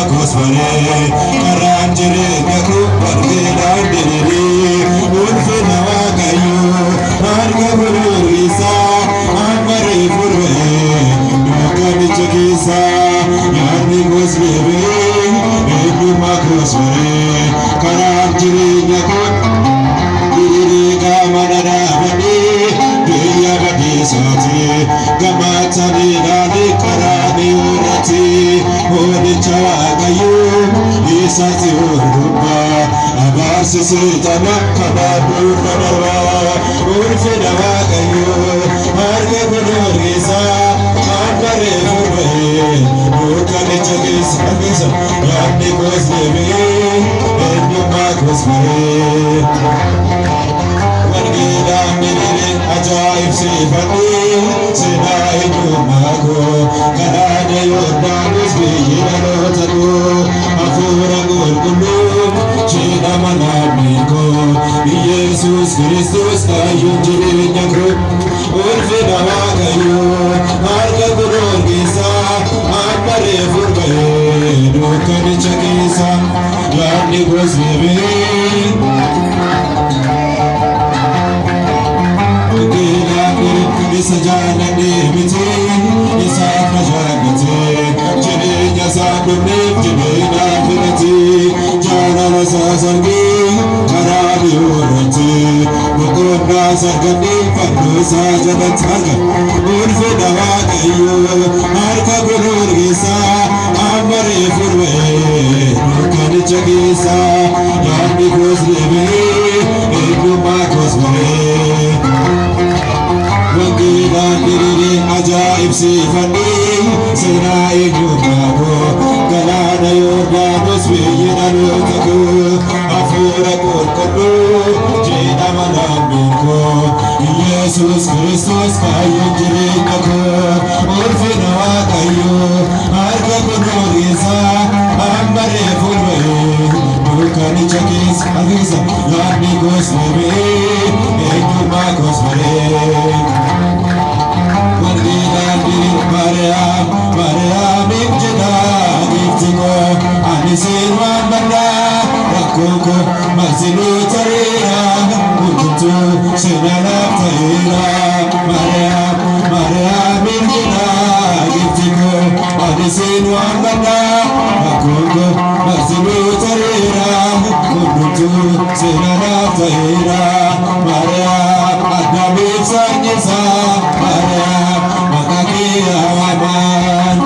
kosmare karanjire gaku bargela diri ulfe nawa kayu arga bulurisa amare furwe nukani chakisa yani kosmare eduma kosmare karanjire gaku diri kamanada bani duya badi sati gamatani nani karani urati hodi chawagayu isati urduba abasi sitana kabadu kanawa urfi nawagayu arge gudurisa akare furwe nukani chakis akisa yani kosmebe eduma kosmebe ajaib sifati sinainu mago kanade yordanus biyinalotatu afura gulgulu chida manamiko Yesus Kristus kayun jireenyaku ulfina wakayu harka gururgisa amare furbaye dukani chakisa yani gosbebe Isajana nimiti, isafna jagati, jininya sandumni, jinina finati, jana nasasangi, karabi urati, mukunda sargani, pandu sajanataga, urfina wakayu, harka gururgisa, amare furwe, nukani chagisa, yani koslibi, eduma kosmare. Diri ajaib sifani sinai jumaku galana yordanus biyinalutaku afura kurkulu jina manamiko Yesus Kristus kayun jireenyaku urfina wakayu harka gudurisa ambare furwe nukani chakis agisa yani kosmebe eduma kosmare Maria Mijna Giftigo Anisirwa Banda Rakoko Mazilu Tarira Mukutu Sinana Tarira Maria Mijna Giftigo Anisirwa Banda Rakoko Mazilu Tarira Mukutu Sinana Tarira Maria Adami Sanyisa Maria Aman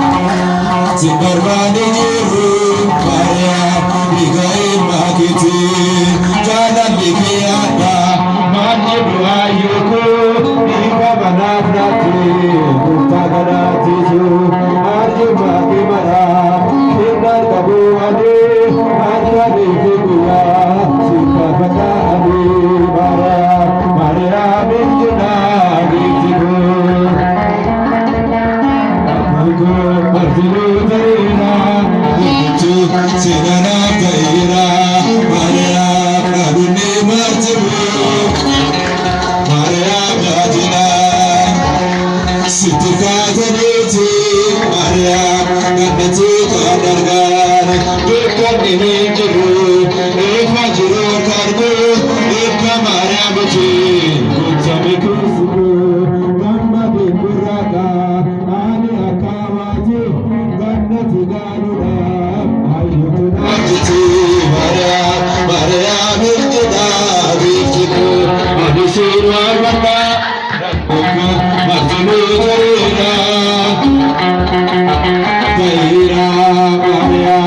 Simbarbani jiru Maria Bigai Makiti Jalan Bikiada Mani Buayuku Ika Banafrati Kustaganati Su Arju Maki Mara Hindar Kabu Adi Adhari Figura Sika Fata Adi Maria Bijuna Gitiku Martiru Tarina, Kuchu Sinana Taira, Maria Kaduni Martiru, Maria Gajina, Sitika Taniti, Maria Kanati Kadargar, Dukani Jiru, Eka Jiru Kargu, Eka Maria Buchi, Kuchami Kusuku, Gamba Bikuraka, Ani Akawati, Gandati Ganuda, Ayutu Maria, Maria Mijna Giftigo, Adisirwa Banda, Rakoko Martiru Tarina, Taira Maria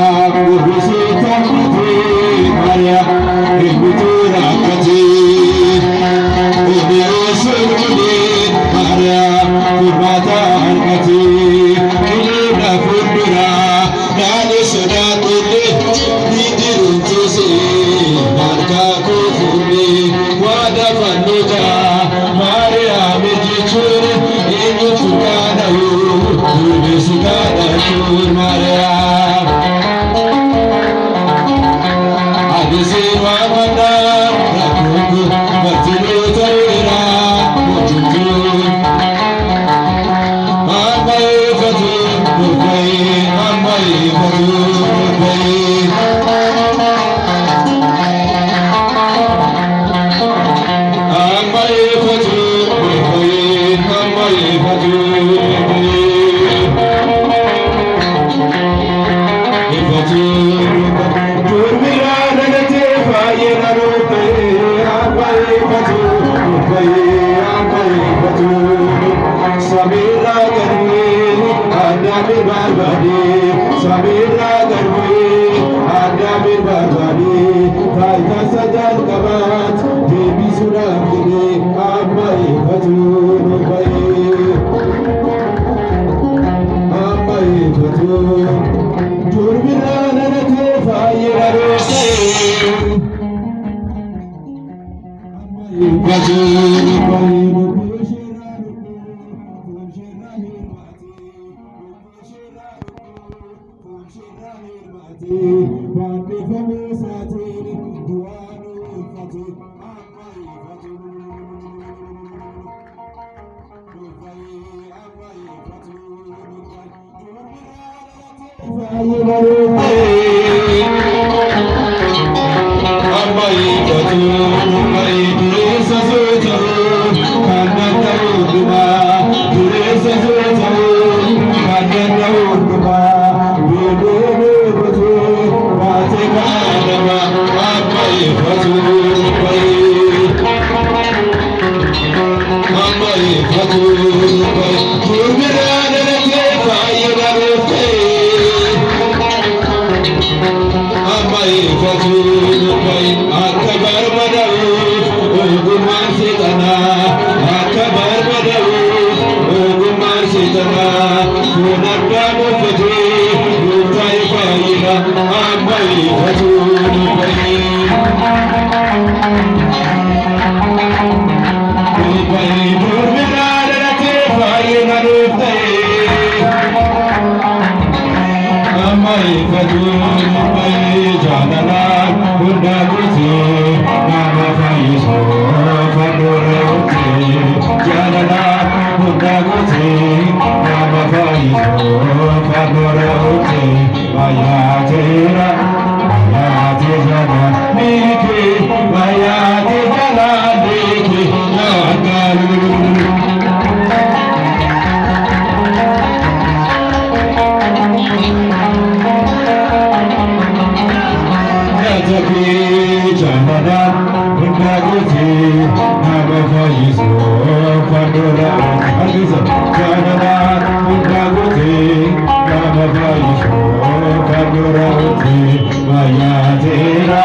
Urvisi Tamata. Taayita sajaan qabaat deebisuudhaaf jedhee amma eeggatu baay'ee amma eeggatu durbirraa dhalatee faayee bareessee amma eeggatu baay'ee. Thank you.